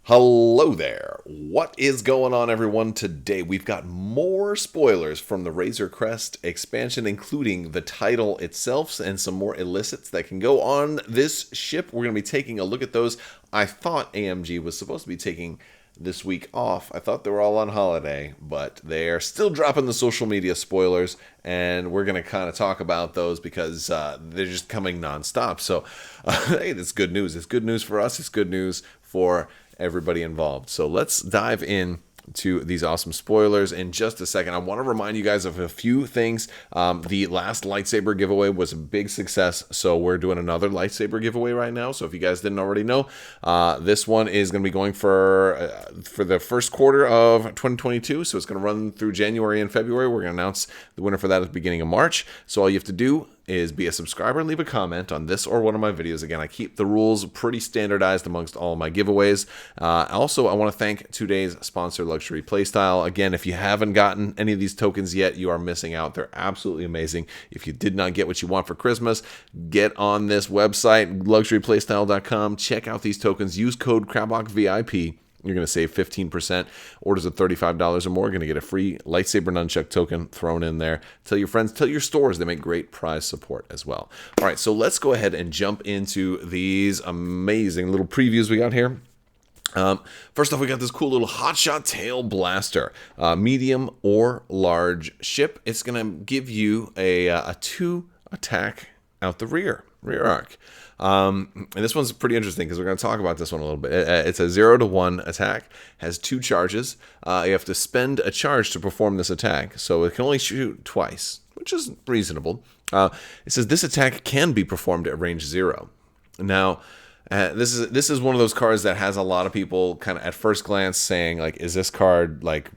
Hello there. What is going on, everyone? Today we've got more spoilers from the Razor Crest expansion, including the title itself and some more elicits that can go on this ship. We're going to be taking a look at those. I thought AMG was supposed to be taking this week off. I thought they were all on holiday, but they're still dropping the social media spoilers, and we're going to kind of talk about those because they're just coming nonstop. So, hey, that's good news. It's good news for us. It's good news for everybody involved. So let's dive in to these awesome spoilers in just a second. I want to remind you guys of a few things. The last lightsaber giveaway was a big success, so we're doing another lightsaber giveaway right now. So if you guys didn't already know, this one is going to be going for the first quarter of 2022. So it's going to run through January and February. We're going to announce the winner for that at the beginning of March. So all you have to do is be a subscriber and leave a comment on this or one of my videos. Again, I keep the rules pretty standardized amongst all of my giveaways. Also, I want to thank today's sponsor, Luxury Playstyle. Again, if you haven't gotten any of these tokens yet, you are missing out. They're absolutely amazing. If you did not get what you want for Christmas, get on this website, luxuryplaystyle.com. Check out these tokens. Use code Crabbok VIP. You're going to save 15%. Orders of $35 or more, you're going to get a free lightsaber nunchuck token thrown in there. Tell your friends, tell your stores. They make great prize support as well. All right, so let's go ahead and jump into these amazing little previews we got here. First off, we got this cool little hotshot tail blaster, medium or large ship. It's going to give you a 2 attack out the rear arc. And this one's pretty interesting because we're going to talk about this one a little bit. It's a 0 to 1 attack, has 2 charges. You have to spend a charge to perform this attack, so it can only shoot twice, which is reasonable. It says this attack can be performed at range 0. Now, this is one of those cards that has a lot of people kind of at first glance saying, like, is this card like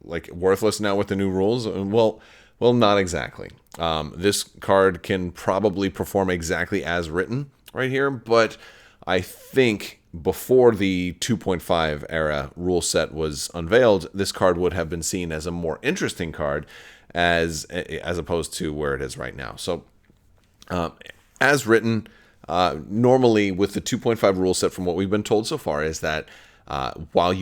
worthless now with the new rules? Well, not exactly. This card can probably perform exactly as written right here, but I think before the 2.5 era rule set was unveiled, this card would have been seen as a more interesting card as opposed to where it is right now. So, as written, normally with the 2.5 rule set, from what we've been told so far, is that while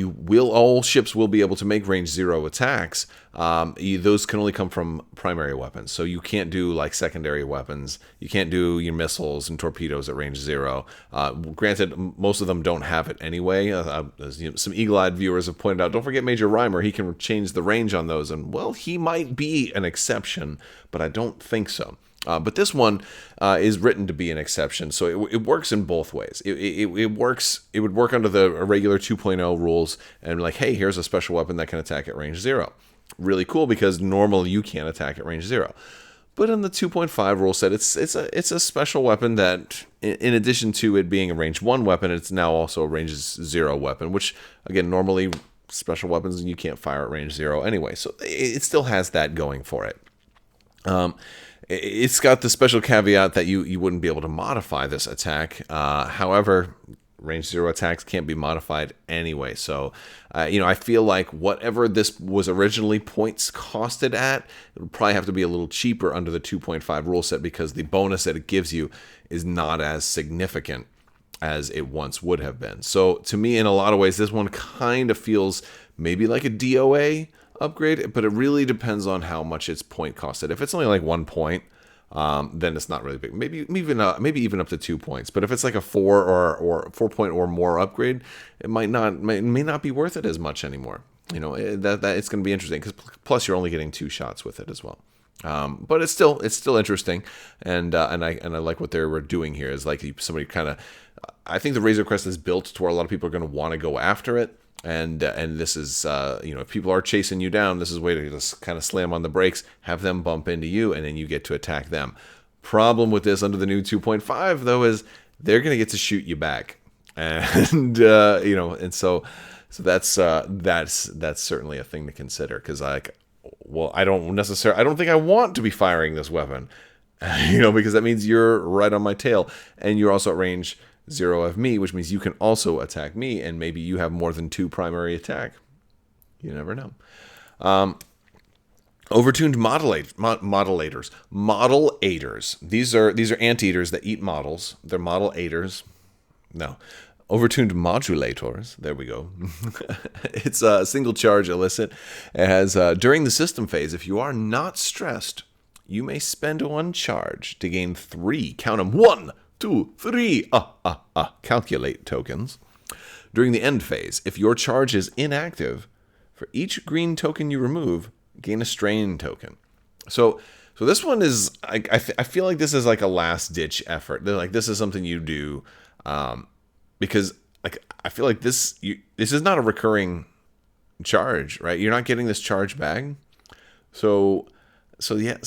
all ships will be able to make range 0 attacks, those can only come from primary weapons. So you can't do like secondary weapons. You can't do your missiles and torpedoes at range 0. Granted, most of them don't have it anyway. Some eagle-eyed viewers have pointed out, don't forget Major Rhymer. He can change the range on those. And, well, he might be an exception, but I don't think so. But this one is written to be an exception, so it works in both ways. It works. It would work under the regular 2.0 rules, and like, hey, here's a special weapon that can attack at range 0. Really cool, because normally you can't attack at range 0. But in the 2.5 rule set, it's a special weapon that, in addition to it being a range 1 weapon, it's now also a range 0 weapon, which, again, normally special weapons you can't fire at range 0 anyway. So it still has that going for it. It's got the special caveat that you wouldn't be able to modify this attack. However, range 0 attacks can't be modified anyway. So, I feel like whatever this was originally points costed at, it would probably have to be a little cheaper under the 2.5 rule set, because the bonus that it gives you is not as significant as it once would have been. So, to me, in a lot of ways, this one kind of feels maybe like a DOA upgrade, but it really depends on how much its point costed. If it's only like 1 point, then it's not really big. Maybe even up to 2 points. But if it's like a 4 or 4 point or more upgrade, it may not be worth it as much anymore. That it's going to be interesting, because plus you're only getting 2 shots with it as well. But it's still interesting, and I like what they were doing here. Is like somebody kind of, I think the Razor Crest is built to where a lot of people are going to want to go after it. And this is, if people are chasing you down, this is a way to just kind of slam on the brakes, have them bump into you, and then you get to attack them. Problem with this under the new 2.5, though, is they're going to get to shoot you back. And, and so that's certainly a thing to consider, because, like, well, I don't think I want to be firing this weapon, because that means you're right on my tail, and you're also at range 0 of me, which means you can also attack me, and maybe you have more than 2 primary attack. You never know. Overtuned modelators. Model-ators. These are anteaters that eat models. They're model-ators. No. Overtuned modulators. There we go. It's a single charge illicit. It has, during the system phase, if you are not stressed, you may spend 1 charge to gain 3, count them, 1, 2, 3, calculate tokens. During the end phase, if your charge is inactive, for each green token you remove, gain a strain token. So this one is, I feel like this is like a last-ditch effort. They're like, this is something you do, because like I feel like this is not a recurring charge, right? You're not getting this charge back. So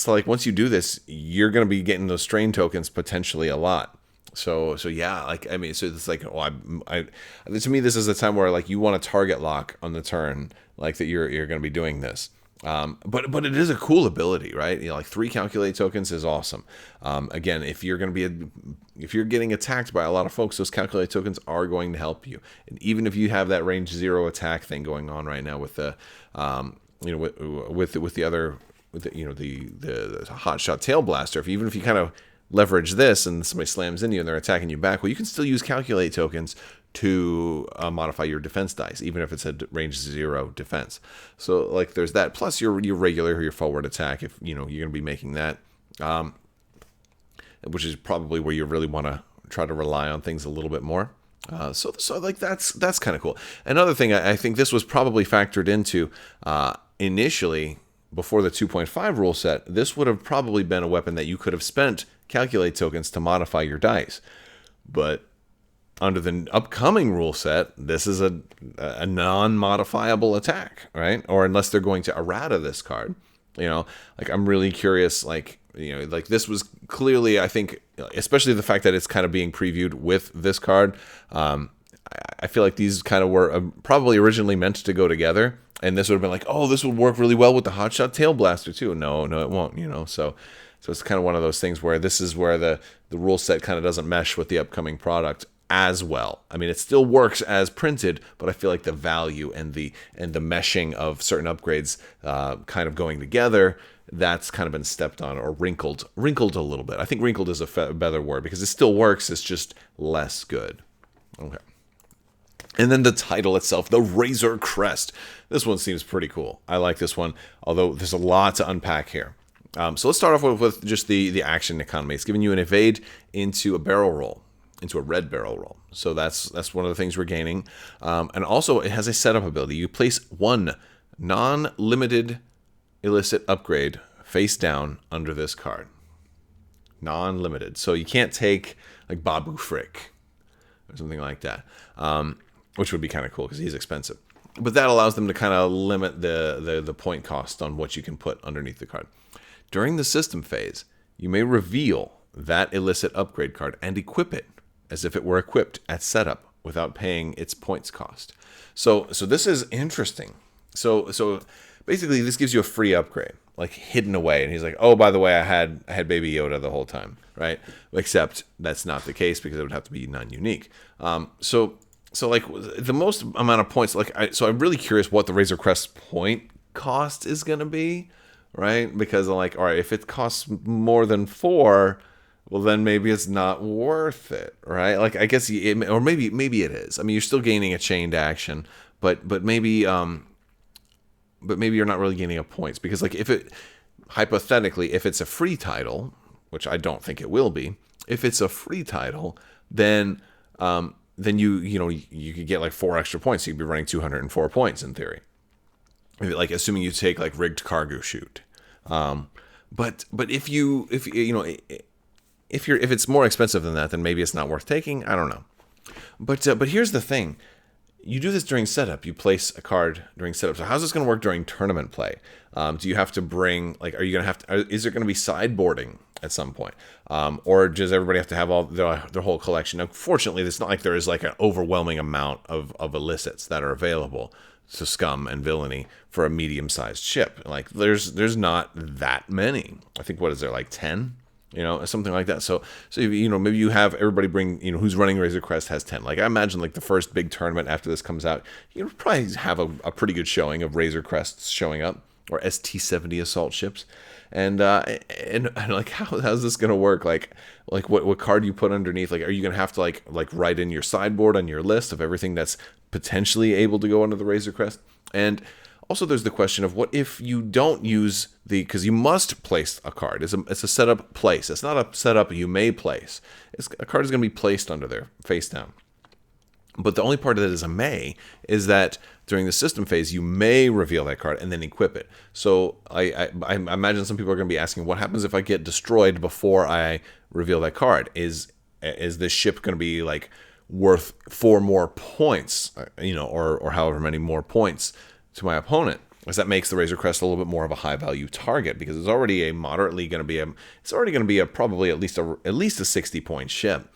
like once you do this, you're going to be getting those strain tokens potentially a lot. So yeah, like, I mean, so it's like, to me, this is a time where like you want to target lock on the turn, like that you're going to be doing this. But it is a cool ability, right? You know, like 3 calculate tokens is awesome. Again, if you're getting attacked by a lot of folks, those calculate tokens are going to help you. And even if you have that range 0 attack thing going on right now with the, with the other, with the hot shot tail blaster, even if you kind of leverage this and somebody slams into you and they're attacking you back, well, you can still use calculate tokens to modify your defense dice, even if it's a range 0 defense. So like there's that. Plus your regular or your forward attack, if you're going to be making that, which is probably where you really want to try to rely on things a little bit more. So like that's kind of cool. Another thing, I think this was probably factored into initially before the 2.5 rule set. This would have probably been a weapon that you could have spent calculate tokens to modify your dice, but under the upcoming rule set, this is a non-modifiable attack, right? Or unless they're going to errata this card, like I'm really curious, like this was clearly, I think, especially the fact that it's kind of being previewed with this card. I feel like these kind of were probably originally meant to go together, and this would have been like, oh, this would work really well with the Hotshot Tail Blaster too. No, it won't. So it's kind of one of those things where this is where the rule set kind of doesn't mesh with the upcoming product as well. I mean, it still works as printed, but I feel like the value and the meshing of certain upgrades kind of going together, that's kind of been stepped on or wrinkled a little bit. I think wrinkled is a better word because it still works. It's just less good. Okay. And then the title itself, the Razor Crest. This one seems pretty cool. I like this one, although there's a lot to unpack here. So let's start off with just the action economy. It's giving you an evade into a barrel roll, into a red barrel roll. So that's one of the things we're gaining. And also it has a setup ability. You place 1 non-limited illicit upgrade face down under this card. Non-limited. So you can't take like Babu Frick or something like that, which would be kind of cool because he's expensive. But that allows them to kind of limit the point cost on what you can put underneath the card. During the system phase, you may reveal that illicit upgrade card and equip it as if it were equipped at setup without paying its points cost. So this is interesting. So basically this gives you a free upgrade, like hidden away. And he's like, oh, by the way, I had Baby Yoda the whole time, right? Except that's not the case because it would have to be non-unique. So like the most amount of points, I'm really curious what the Razor Crest point cost is going to be, right? Because I'm like, all right, if it costs more than 4, well, then maybe it's not worth it, right? Like, I guess, or maybe it is. I mean, you're still gaining a chained action, but maybe you're not really gaining a points because, like, hypothetically, if it's a free title, which I don't think it will be, if it's a free title, then you could get like 4 extra points. So you'd be running 204 points in theory. Like, assuming you take like rigged cargo chute. But if it's more expensive than that, then maybe it's not worth taking. I don't know. But here's the thing. You do this during setup. You place a card during setup. So how's this going to work during tournament play? Do you have to bring, like, are you going to have to, is there going to be sideboarding at some point? Or does everybody have to have all their whole collection? Now, fortunately, it's not like there is like an overwhelming amount of illicits that are available to scum and villainy for a medium-sized ship. Like, there's not that many. I think, what is there, like 10? Something like that. So maybe you have everybody bring, who's running Razor Crest has 10. Like, I imagine like the first big tournament after this comes out, probably have a pretty good showing of Razor Crests showing up. or ST-70 assault ships. And like how's this gonna work? Like what card you put underneath? Like, are you gonna have to like write in your sideboard on your list of everything that's potentially able to go under the Razor Crest? And also, there's the question of what if you don't use because you must place a card. It's a setup place. It's not a setup you may place. A card is going to be placed under there, face down. But the only part that is a may is that during the system phase, you may reveal that card and then equip it. So I imagine some people are going to be asking, what happens if I get destroyed before I reveal that card? Is this ship going to be like worth 4 more points, or however many more points to my opponent? Because that makes the Razor Crest a little bit more of a high value target, because it's already probably at least a 60-point ship.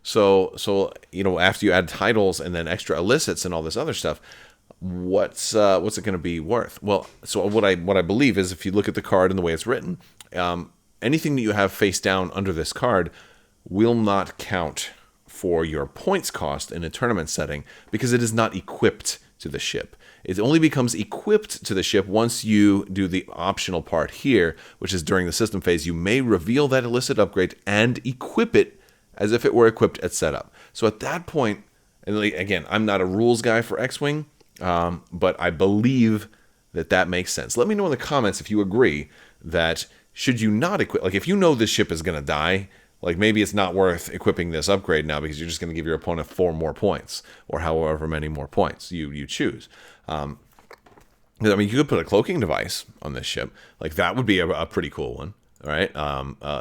So after you add titles and then extra elicits and all this other stuff, what's it going to be worth? Well, so what I believe is, if you look at the card and the way it's written, anything that you have face down under this card will not count for your points cost in a tournament setting, because it is not equipped to the ship. It only becomes equipped to the ship once you do the optional part here, which is during the system phase, you may reveal that illicit upgrade and equip it as if it were equipped at setup. So at that point, and again, I'm not a rules guy for X-Wing, but I believe that makes sense. Let me know in the comments if you agree that should you not equip, like if you know this ship is going to die, like maybe it's not worth equipping this upgrade now, because you're just going to give your opponent 4 more points, or however many more points you choose. I mean, you could put a cloaking device on this ship. Like that would be a pretty cool one. All right.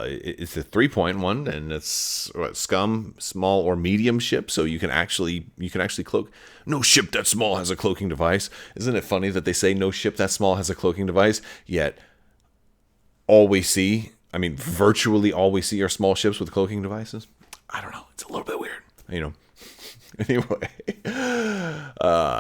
It's a 3-point one, and it's scum, small or medium ship, so you can actually cloak. No ship that small has a cloaking device. Isn't it funny that they say no ship that small has a cloaking device, yet virtually all we see are small ships with cloaking devices? I don't know. It's a little bit weird,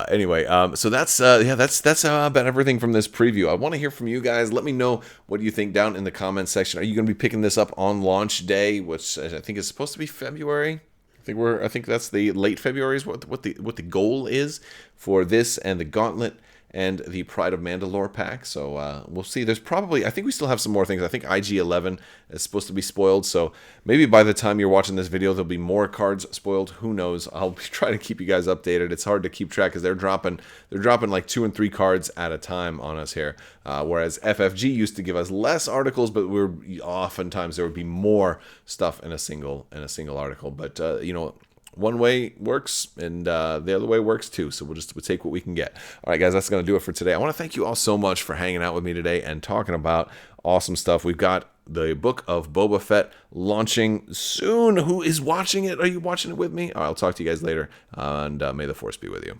Anyway, so that's about everything from this preview. I want to hear from you guys. Let me know what you think down in the comments section. Are you going to be picking this up on launch day, which I think is supposed to be February? I think that's the late February is what the goal is for this and the Gauntlet and the Pride of Mandalore pack. So we'll see. I think we still have some more things. I think IG-11 is supposed to be spoiled. So maybe by the time you're watching this video, there'll be more cards spoiled. Who knows? I'll be trying to keep you guys updated. It's hard to keep track because they're dropping like 2 and 3 cards at a time on us here. Whereas FFG used to give us less articles, but oftentimes there would be more stuff in a single article. But one way works, and the other way works too. So we'll take what we can get. All right, guys, that's going to do it for today. I want to thank you all so much for hanging out with me today and talking about awesome stuff. We've got the Book of Boba Fett launching soon. Who is watching it? Are you watching it with me? All right, I'll talk to you guys later, and may the Force be with you.